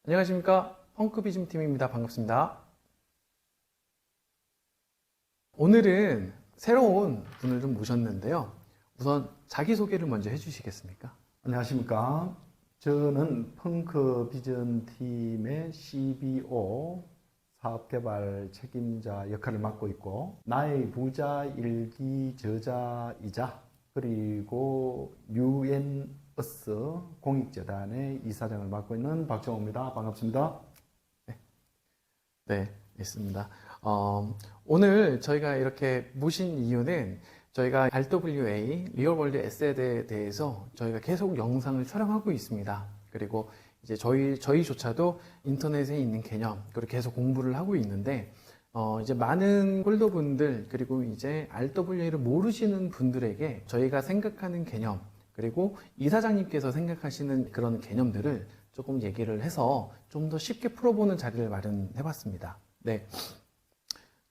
안녕하십니까, 펑크비즘 팀입니다. 반갑습니다. 오늘은 새로운 분을 좀 모셨는데요. 우선 자기소개를 먼저 해주시겠습니까? 안녕하십니까. 저는 펑크비전 팀의 CBO 사업개발 책임자 역할을 맡고 있고, 나의 부자 일기 저자이자 그리고 유엔어스 공익재단의 이사장을 맡고 있는 박정호입니다. 반갑습니다. 네, 있습니다. 오늘 저희가 이렇게 모신 이유는 저희가 RWA, 리얼월드 에셋에 대해서 저희가 계속 영상을 촬영하고 있습니다. 그리고 이제 저희조차도 인터넷에 있는 개념, 그리고 계속 공부를 하고 있는데, 이제 많은 홀더분들, 그리고 이제 RWA를 모르시는 분들에게 저희가 생각하는 개념, 그리고 이사장님께서 생각하시는 그런 개념들을 조금 얘기를 해서 좀 더 쉽게 풀어보는 자리를 마련해 봤습니다. 네.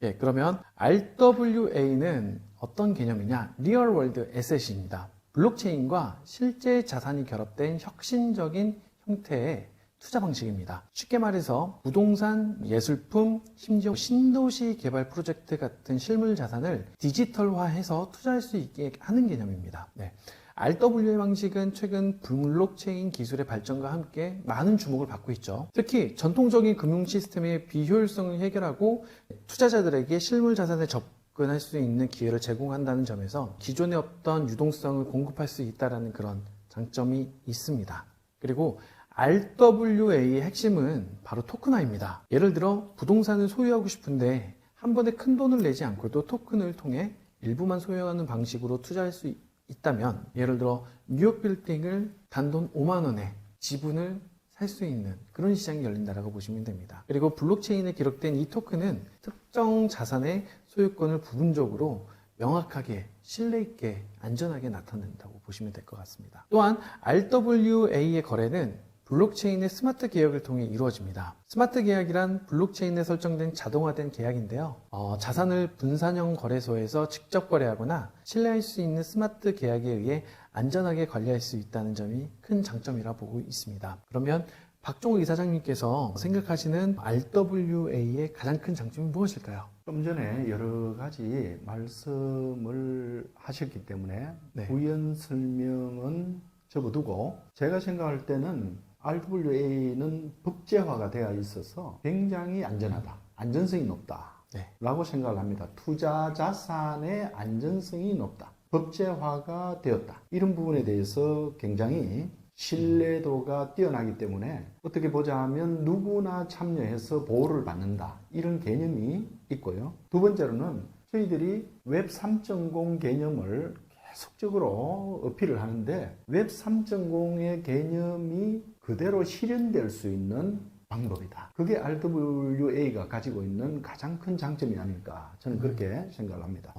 예, 그러면 RWA는 어떤 개념이냐? 리얼 월드 에셋입니다. 블록체인과 실제 자산이 결합된 혁신적인 형태의 투자 방식입니다. 쉽게 말해서 부동산, 예술품, 심지어 신도시 개발 프로젝트 같은 실물 자산을 디지털화해서 투자할 수 있게 하는 개념입니다. 네. RWA 방식은 최근 블록체인 기술의 발전과 함께 많은 주목을 받고 있죠. 특히 전통적인 금융 시스템의 비효율성을 해결하고 투자자들에게 실물 자산에 접근할 수 있는 기회를 제공한다는 점에서 기존에 없던 유동성을 공급할 수 있다는 그런 장점이 있습니다. 그리고 RWA의 핵심은 바로 토큰화입니다. 예를 들어 부동산을 소유하고 싶은데 한 번에 큰 돈을 내지 않고도 토큰을 통해 일부만 소유하는 방식으로 투자할 수 있다면, 예를 들어 뉴욕 빌딩을 단돈 5만 원에 지분을 살 수 있는 그런 시장이 열린다라고 보시면 됩니다. 그리고 블록체인에 기록된 이 토큰은 특정 자산의 소유권을 부분적으로 명확하게, 신뢰 있게, 안전하게 나타낸다고 보시면 될 것 같습니다. 또한 RWA의 거래는 블록체인의 스마트 계약을 통해 이루어집니다. 스마트 계약이란 블록체인에 설정된 자동화된 계약인데요. 자산을 분산형 거래소에서 직접 거래하거나 신뢰할 수 있는 스마트 계약에 의해 안전하게 관리할 수 있다는 점이 큰 장점이라 보고 있습니다. 그러면 박종호 이사장님께서 생각하시는 RWA의 가장 큰 장점이 무엇일까요? 좀 전에 여러 가지 말씀을 하셨기 때문에 네. 부연 설명은 접어두고, 제가 생각할 때는 RWA는 법제화가 되어 있어서 굉장히 안전하다, 안전성이 높다 네. 라고 생각을 합니다. 투자 자산의 안전성이 높다, 법제화가 되었다, 이런 부분에 대해서 굉장히 신뢰도가 뛰어나기 때문에 어떻게 보자면 누구나 참여해서 보호를 받는다, 이런 개념이 있고요. 두 번째로는 저희들이 웹 3.0 개념을 계속적으로 어필을 하는데, 웹 3.0의 개념이 그대로 실현될 수 있는 방법이다. 그게 RWA가 가지고 있는 가장 큰 장점이 아닐까, 저는 그렇게 생각을 합니다.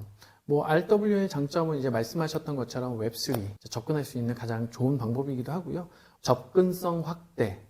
RWA의 장점은 이제 말씀하셨던 것처럼 웹3, 접근할 수 있는 가장 좋은 방법이기도 하고요. 접근성 확대,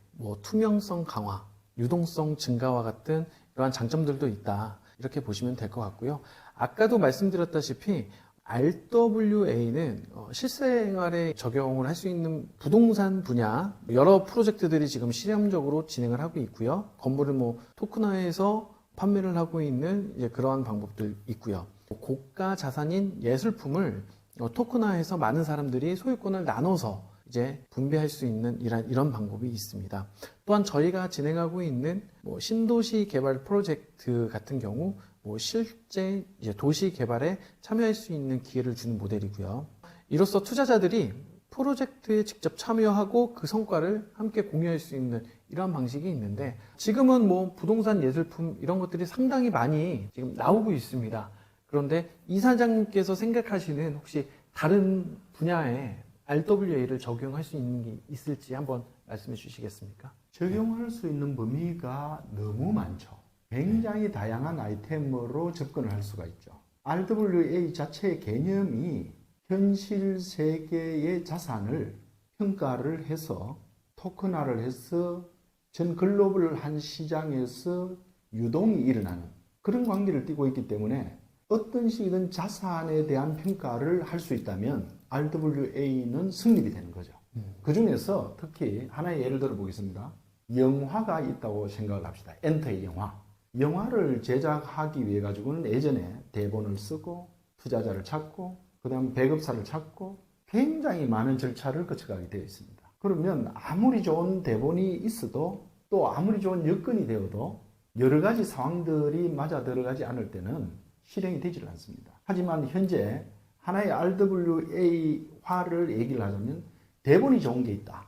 투명성 강화, 유동성 증가와 같은 이러한 장점들도 있다, 이렇게 보시면 될 것 같고요. 아까도 말씀드렸다시피 RWA는 실생활에 적용을 할 수 있는 부동산 분야 여러 프로젝트들이 지금 실험적으로 진행을 하고 있고요. 건물을 토큰화해서 판매를 하고 있는 이제 그러한 방법들 있고요. 고가 자산인 예술품을 토큰화해서 많은 사람들이 소유권을 나눠서 이제 분배할 수 있는 이런 방법이 있습니다. 또한 저희가 진행하고 있는 신도시 개발 프로젝트 같은 경우 실제 이제 도시 개발에 참여할 수 있는 기회를 주는 모델이고요. 이로써 투자자들이 프로젝트에 직접 참여하고 그 성과를 함께 공유할 수 있는 이러한 방식이 있는데, 지금은 부동산 예술품 이런 것들이 상당히 많이 지금 나오고 있습니다. 그런데 이사장님께서 생각하시는 혹시 다른 분야에 RWA를 적용할 수 있는 게 있을지 한번 말씀해 주시겠습니까? 적용할 수 있는 범위가 너무 많죠. 굉장히 다양한 아이템으로 접근을 할 수가 있죠. RWA 자체의 개념이 현실 세계의 자산을 평가를 해서 토큰화를 해서 전 글로벌한 시장에서 유동이 일어나는 그런 관계를 띠고 있기 때문에, 어떤 식이든 자산에 대한 평가를 할 수 있다면 RWA는 성립이 되는 거죠. 그 중에서 특히 하나의 예를 들어 보겠습니다. 영화가 있다고 생각을 합시다. 엔터의 영화. 영화를 제작하기 위해 가지고는 예전에 대본을 쓰고 투자자를 찾고 그다음 배급사를 찾고 굉장히 많은 절차를 거쳐가게 되어 있습니다. 그러면 아무리 좋은 대본이 있어도 또 아무리 좋은 여건이 되어도 여러 가지 상황들이 맞아 들어가지 않을 때는 실행이 되질 않습니다. 하지만 현재 하나의 RWA화를 얘기를 하자면 대본이 좋은 게 있다.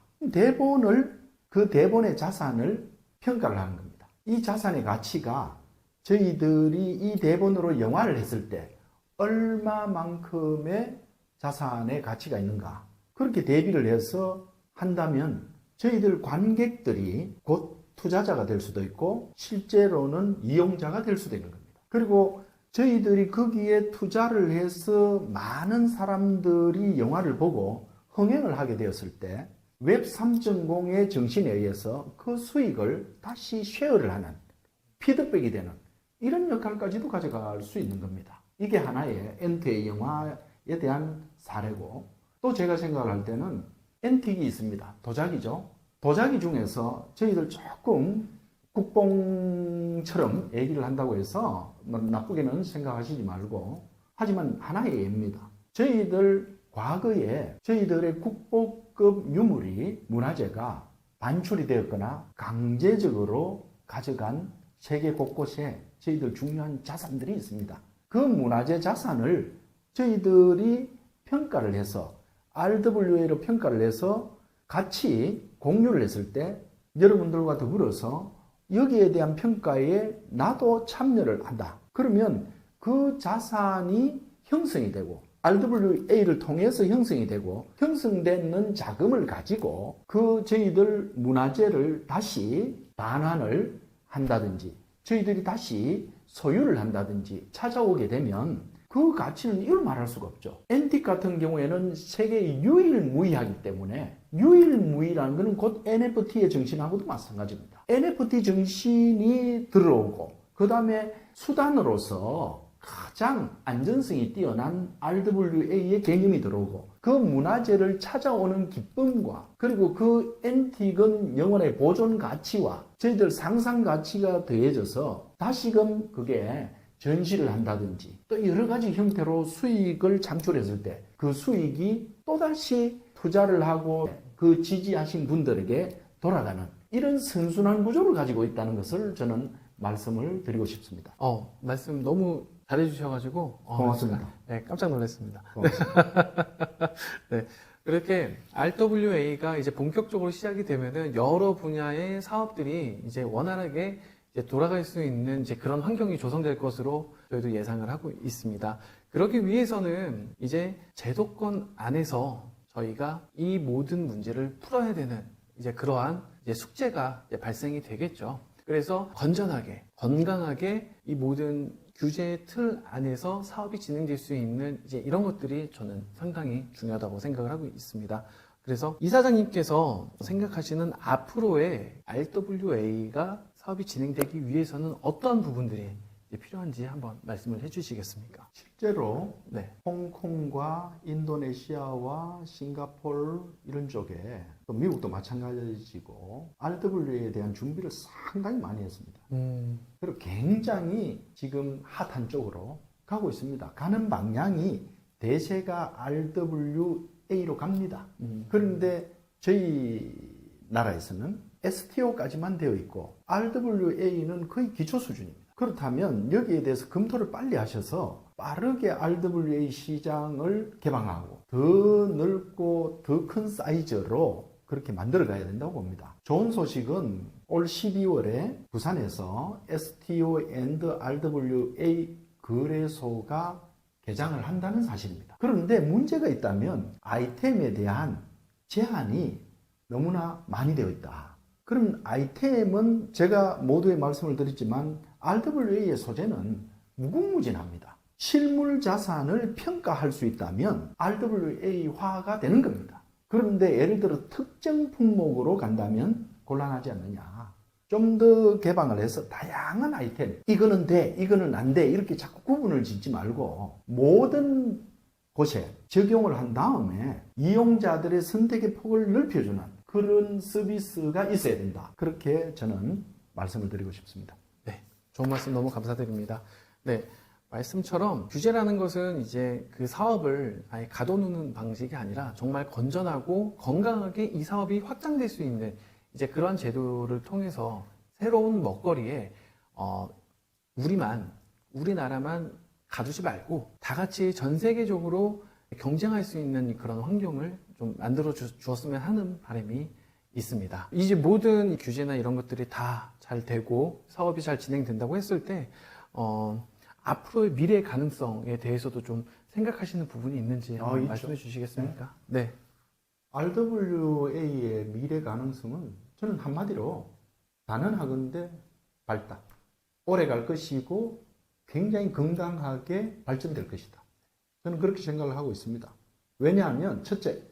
그 대본의 자산을 평가를 하는 겁니다. 이 자산의 가치가 저희들이 이 대본으로 영화를 했을 때 얼마만큼의 자산의 가치가 있는가. 그렇게 대비를 해서 한다면 저희들 관객들이 곧 투자자가 될 수도 있고 실제로는 이용자가 될 수도 있는 겁니다. 그리고 저희들이 거기에 투자를 해서 많은 사람들이 영화를 보고 흥행을 하게 되었을 때 웹 3.0의 정신에 의해서 그 수익을 다시 쉐어를 하는 피드백이 되는 이런 역할까지도 가져갈 수 있는 겁니다. 이게 하나의 엔트의 영화에 대한 사례고 또 제가 생각을 할 때는 엔틱이 있습니다. 도자기죠. 도자기 중에서 저희들 조금 국뽕처럼 얘기를 한다고 해서 나쁘게는 생각하시지 말고 하지만 하나의 예입니다. 저희들 과거에 저희들의 국보급 유물이 문화재가 반출이 되었거나 강제적으로 가져간 세계 곳곳에 저희들 중요한 자산들이 있습니다. 그 문화재 자산을 저희들이 평가를 해서 RWA로 평가를 해서 같이 공유를 했을 때 여러분들과 더불어서 여기에 대한 평가에 나도 참여를 한다. 그러면 그 자산이 형성이 되고 RWA를 통해서 형성이 되고 형성되는 자금을 가지고 그 저희들 문화재를 다시 반환을 한다든지 저희들이 다시 소유를 한다든지 찾아오게 되면 그 가치는 이걸 말할 수가 없죠. 앤틱 같은 경우에는 세계 유일무이하기 때문에 유일무이라는 것은 곧 NFT의 정신하고도 마찬가지입니다. NFT 정신이 들어오고 그 다음에 수단으로서 가장 안전성이 뛰어난 RWA의 개념이 들어오고 그 문화재를 찾아오는 기쁨과 그리고 그 앤틱은 영원의 보존 가치와 저희들 상상 가치가 더해져서 다시금 그게 전시를 한다든지 또 여러 가지 형태로 수익을 창출했을 때 그 수익이 또다시 투자를 하고 그 지지하신 분들에게 돌아가는 이런 선순환 구조를 가지고 있다는 것을 저는 말씀을 드리고 싶습니다. 말씀 너무 잘해주셔가지고 고맙습니다. 네, 깜짝 놀랐습니다. 고맙습니다. 네, 그렇게 RWA가 이제 본격적으로 시작이 되면은 여러 분야의 사업들이 이제 원활하게 이제 돌아갈 수 있는 이제 그런 환경이 조성될 것으로 저희도 예상을 하고 있습니다. 그러기 위해서는 이제 제도권 안에서 저희가 이 모든 문제를 풀어야 되는 이제 그러한 이제 숙제가 이제 발생이 되겠죠. 그래서 건전하게, 건강하게 이 모든 규제의 틀 안에서 사업이 진행될 수 있는 이제 이런 것들이 저는 상당히 중요하다고 생각을 하고 있습니다. 그래서 이사장님께서 생각하시는 앞으로의 RWA가 사업이 진행되기 위해서는 어떤 부분들이 필요한지 한번 말씀을 해주시겠습니까? 실제로 네. 홍콩과 인도네시아와 싱가포르 이런 쪽에 또 미국도 마찬가지고 RWA에 대한 준비를 상당히 많이 했습니다. 그리고 굉장히 지금 핫한 쪽으로 가고 있습니다. 가는 방향이 대세가 RWA로 갑니다. 그런데 저희 나라에서는 STO까지만 되어 있고 RWA는 거의 기초 수준입니다. 그렇다면 여기에 대해서 검토를 빨리 하셔서 빠르게 RWA 시장을 개방하고 더 넓고 더 큰 사이즈로 그렇게 만들어 가야 된다고 봅니다. 좋은 소식은 올 12월에 부산에서 STO and RWA 거래소가 개장을 한다는 사실입니다. 그런데 문제가 있다면 아이템에 대한 제한이 너무나 많이 되어 있다. 그럼 아이템은 제가 모두에 말씀을 드렸지만 RWA의 소재는 무궁무진합니다. 실물 자산을 평가할 수 있다면 RWA화가 되는 겁니다. 그런데 예를 들어 특정 품목으로 간다면 곤란하지 않느냐. 좀 더 개방을 해서 다양한 아이템, 이거는 돼, 이거는 안 돼, 이렇게 자꾸 구분을 짓지 말고 모든 곳에 적용을 한 다음에 이용자들의 선택의 폭을 넓혀주는 그런 서비스가 있어야 된다. 그렇게 저는 말씀을 드리고 싶습니다. 네, 좋은 말씀 너무 감사드립니다. 네, 말씀처럼 규제라는 것은 이제 그 사업을 아예 가둬놓는 방식이 아니라 정말 건전하고 건강하게 이 사업이 확장될 수 있는 이제 그런 제도를 통해서 새로운 먹거리에 우리나라만 가두지 말고 다 같이 전 세계적으로 경쟁할 수 있는 그런 환경을 좀 만들어 주었으면 하는 바람이 있습니다. 이제 모든 규제나 이런 것들이 다 잘 되고 사업이 잘 진행된다고 했을 때 앞으로의 미래 가능성에 대해서도 좀 생각하시는 부분이 있는지 한번 있죠. 말씀해 주시겠습니까? 네. RWA의 미래 가능성은 저는 한마디로 단언하건대 밝다. 오래 갈 것이고 굉장히 건강하게 발전될 것이다. 저는 그렇게 생각을 하고 있습니다. 왜냐하면 첫째,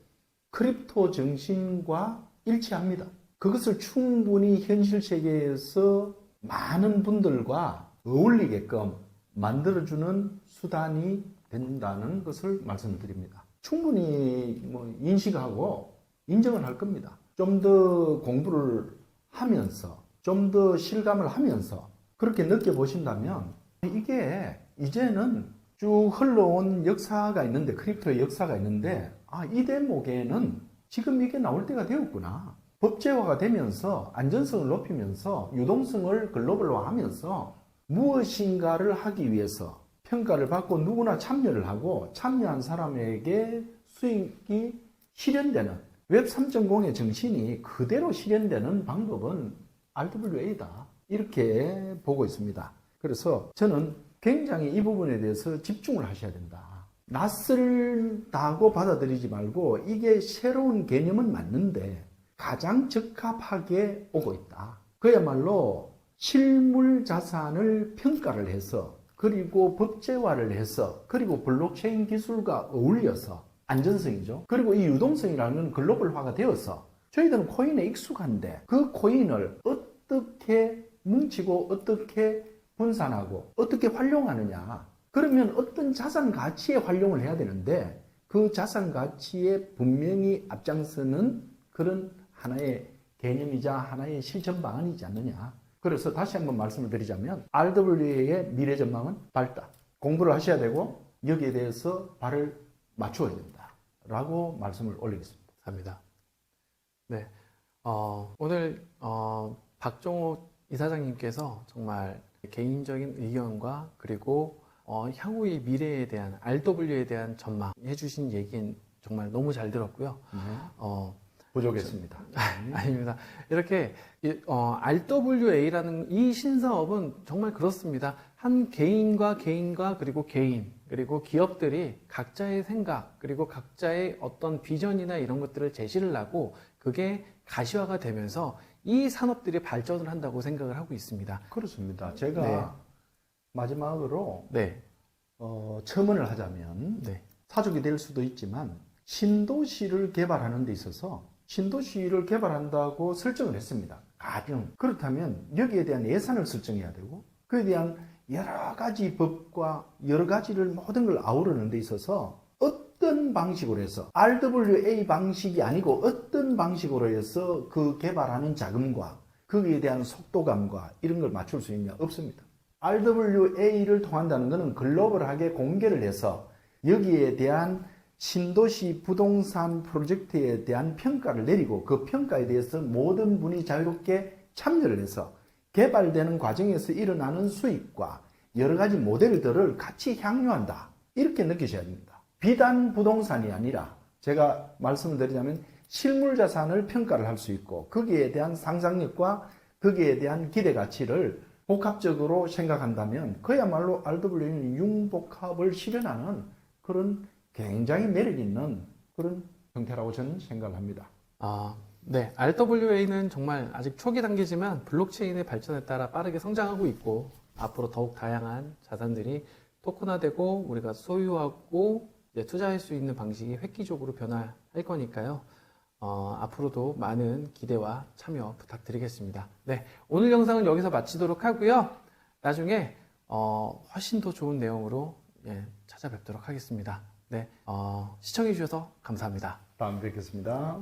크립토 정신과 일치합니다. 그것을 충분히 현실 세계에서 많은 분들과 어울리게끔 만들어주는 수단이 된다는 것을 말씀드립니다. 충분히 인식하고 인정을 할 겁니다. 좀 더 공부를 하면서 좀 더 실감을 하면서 그렇게 느껴보신다면 이게 이제는 쭉 흘러온 역사가 있는데 크립토의 역사가 있는데 이 대목에는 지금 이게 나올 때가 되었구나. 법제화가 되면서 안전성을 높이면서 유동성을 글로벌화하면서 무엇인가를 하기 위해서 평가를 받고 누구나 참여를 하고 참여한 사람에게 수익이 실현되는 웹 3.0의 정신이 그대로 실현되는 방법은 RWA다. 이렇게 보고 있습니다. 그래서 저는 굉장히 이 부분에 대해서 집중을 하셔야 된다. 낯설다고 받아들이지 말고 이게 새로운 개념은 맞는데 가장 적합하게 오고 있다. 그야말로 실물 자산을 평가를 해서 그리고 법제화를 해서 그리고 블록체인 기술과 어울려서 안전성이죠. 그리고 이 유동성이라는 글로벌화가 되어서 저희들은 코인에 익숙한데 그 코인을 어떻게 뭉치고 어떻게 분산하고 어떻게 활용하느냐. 그러면 어떤 자산 가치에 활용을 해야 되는데 그 자산 가치에 분명히 앞장서는 그런 하나의 개념이자 하나의 실천 방안이지 않느냐. 그래서 다시 한번 말씀을 드리자면 RWA의 미래 전망은 밝다. 공부를 하셔야 되고 여기에 대해서 발을 맞추어야 된다. 라고 말씀을 올리겠습니다. 합니다. 네. 오늘 박종호 이사장님께서 정말 개인적인 의견과 그리고 향후의 미래에 대한 RW에 대한 전망해 주신 얘기는 정말 너무 잘 들었고요. 부족했습니다. 아닙니다. 이렇게 RWA라는 이 신사업은 정말 그렇습니다. 한 개인과 그리고 개인 그리고 기업들이 각자의 생각 그리고 각자의 어떤 비전이나 이런 것들을 제시를 하고 그게 가시화가 되면서 이 산업들이 발전을 한다고 생각을 하고 있습니다. 그렇습니다. 제가 네. 마지막으로 네. 첨언을 하자면 네. 사족이 될 수도 있지만 신도시를 개발하는 데 있어서 신도시를 개발한다고 설정을 했습니다. 가령 그렇다면 여기에 대한 예산을 설정해야 되고 그에 대한 여러 가지 법과 여러 가지를 모든 걸 아우르는 데 있어서 어떤 방식으로 해서 RWA 방식이 아니고 어떤 방식으로 해서 그 개발하는 자금과 거기에 대한 속도감과 이런 걸 맞출 수 있냐? 없습니다. RWA를 통한다는 것은 글로벌하게 공개를 해서 여기에 대한 신도시 부동산 프로젝트에 대한 평가를 내리고 그 평가에 대해서 모든 분이 자유롭게 참여를 해서 개발되는 과정에서 일어나는 수익과 여러 가지 모델들을 같이 향유한다. 이렇게 느끼셔야 됩니다. 비단 부동산이 아니라 제가 말씀을 드리자면 실물 자산을 평가를 할 수 있고 거기에 대한 상상력과 거기에 대한 기대 가치를 복합적으로 생각한다면 그야말로 RWA는 융복합을 실현하는 그런 굉장히 매력 있는 그런 형태라고 저는 생각을 합니다. 네. RWA는 정말 아직 초기 단계지만 블록체인의 발전에 따라 빠르게 성장하고 있고 앞으로 더욱 다양한 자산들이 토큰화되고 우리가 소유하고 이제 투자할 수 있는 방식이 획기적으로 변화할 거니까요. 앞으로도 많은 기대와 참여 부탁드리겠습니다. 네. 오늘 영상은 여기서 마치도록 하고요. 나중에 훨씬 더 좋은 내용으로 찾아뵙도록 하겠습니다. 네. 시청해주셔서 감사합니다. 다음에 뵙겠습니다.